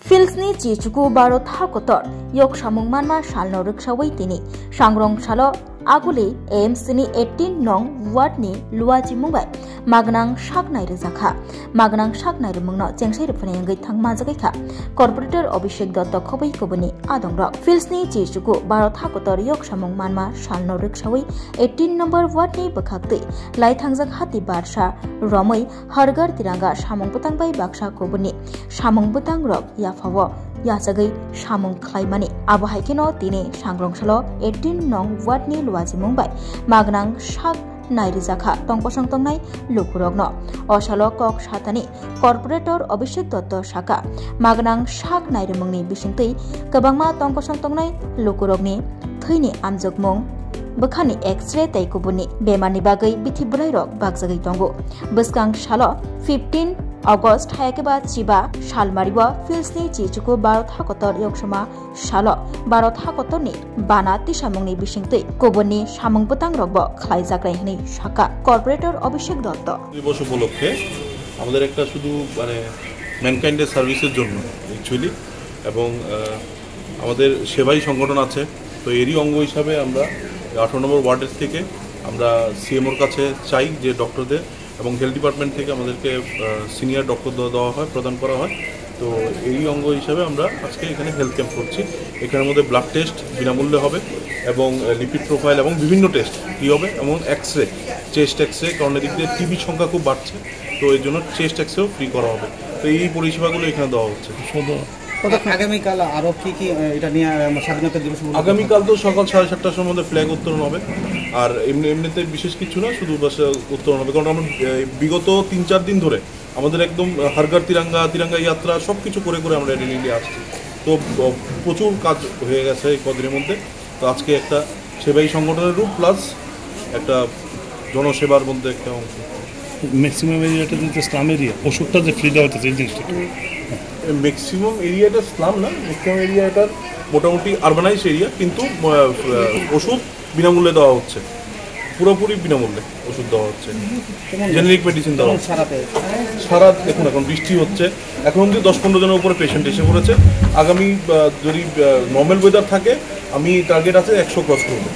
Filsni Chichuku Baro Thakotor, Yok Shamung Manma Shalno Rikshawi Tini, Shangrong Shalo, Aguli, AMCni 18 Nong, Watni, Luaji Mumbai, Magnang Shagnai Rizaka, Magnang Shagnai Mungno, Chengsai Rifangi Tangmazaka, Corporator Obishek Dotto Kobai Kubuni, Adong Rock, Filsni Chichuku Baro Thakotor, Yok Shamung Manma Shalno Rikshawi, 18 number Watni Bakakti, Lai Tangzak Hati Barsha, Romoi, Hargar Tiranga, Shamung Putang by Baksha Kubuni, Shamung Butang Rock, Yafawo, Yasagai, Shamung Klaimani, Abu Haikino, Tini, Shangrong Shalo, 18 Nong, Watni Luazi Mumbai, Magnang Shak Nairizaka, Tongposang Tongnai, Lukurogno, Oshalo Kok Shatani, Corporator Obishek Dotto Shaka, Magnang Shak Nairimungni Bishingti, Kabangma Tongposang Tongnai, Lukurogni, Tini Amzogmung, Bakani X-ray Taikubuni, Bemani Bagai, Biti Brairok, Bagzagi Tongo, Buskang Shalo, 15 August Hayakeba Chiba, Shalmariwa, Filsni Chichuku, Barot Hakotor Yokshama, Shalo, Barot Hakotoni, Bana Tishamuni Bishingti, Kobuni, Shamung Putang Robo, Klaizakani, Shaka, Corporator Obishek Dotto. দিবস উপলক্ষে আমাদের একটা শুধু মানে ম্যানকাইন্ডের সার্ভিসের জন্য actually এবং আমাদের সেবাই সংগঠন আছে তো এরই অঙ্গ হিসাবে আমরা 18 নম্বর ওয়ার্ডের থেকে আমরা সিএমওর কাছে চাই যে ডক্টরদের এবং হেলথ ডিপার্টমেন্ট থেকে আমাদেরকে সিনিয়র ডক্টর দেওয়া হয় প্রদান করা হয় তো এই অঙ্গ হিসাবে আমরা আজকে এখানে হেলথ ক্যাম্প করছি এখানের মধ্যে ব্লাড টেস্ট বিনামূল্যে হবে এবং লিপিড প্রোফাইল এবং বিভিন্ন টেস্ট কী হবে এবং এক্সরে চেস্ট এক্সরে কারণ এদিক দিয়ে টিবির সংখ্যা খুব বাড়ছে তো এর জন্য চেস্ট এক্সরেও ফ্রি করা হবে তো এই পরিষেবাগুলো এখানে দেওয়া হচ্ছে আগামীকাল আরো কি কি এটা নিয়ে স্বাধীনতা দিবস আগামীকাল তো সকাল 7:30টার মধ্যে ফ্ল্যাগ উত্তোলন হবে আর এমনিতে বিশেষ কিছু না শুধু বাস উত্তোলন হবে কারণ আমরা বিগত 3-4 দিন ধরে আমাদের একদম হারগার তিরঙ্গা যাত্রা সব কিছু করে আমরা রেলি আসছি তো প্রচুর কাজ হয়ে গেছে এই কদিনের মধ্যে তো আজকে একটা সেবাই সংগঠনের রূপ প্লাস একটা জনসেবার মধ্যে একটা অংশ ম্যাক্সিমাম এরিয়াটা কিন্তু স্লাম এরিয়া ওষুধটা যে ফ্রি দেওয়া হচ্ছে এই জিনিসটা ম্যাক্সিমাম এরিয়াটা স্লাম না ম্যাক্সিমাম এরিয়াটার মোটামুটি আরবানাইজ এরিয়া কিন্তু ওষুধ বিনামূল্যে দেওয়া হচ্ছে পুরোপুরি বিনামূল্যে ওষুধ দেওয়া হচ্ছে জেনেরিক মেডিসিন দেওয়া হচ্ছে সারা দেখুন এখন বৃষ্টি হচ্ছে এখন অবধি 10-15 জনের উপরে পেশেন্ট এসে পড়েছে আগামী যদি নর্মাল ওয়েদার থাকে আমি টার্গেট আছে 100 ক্রস করবো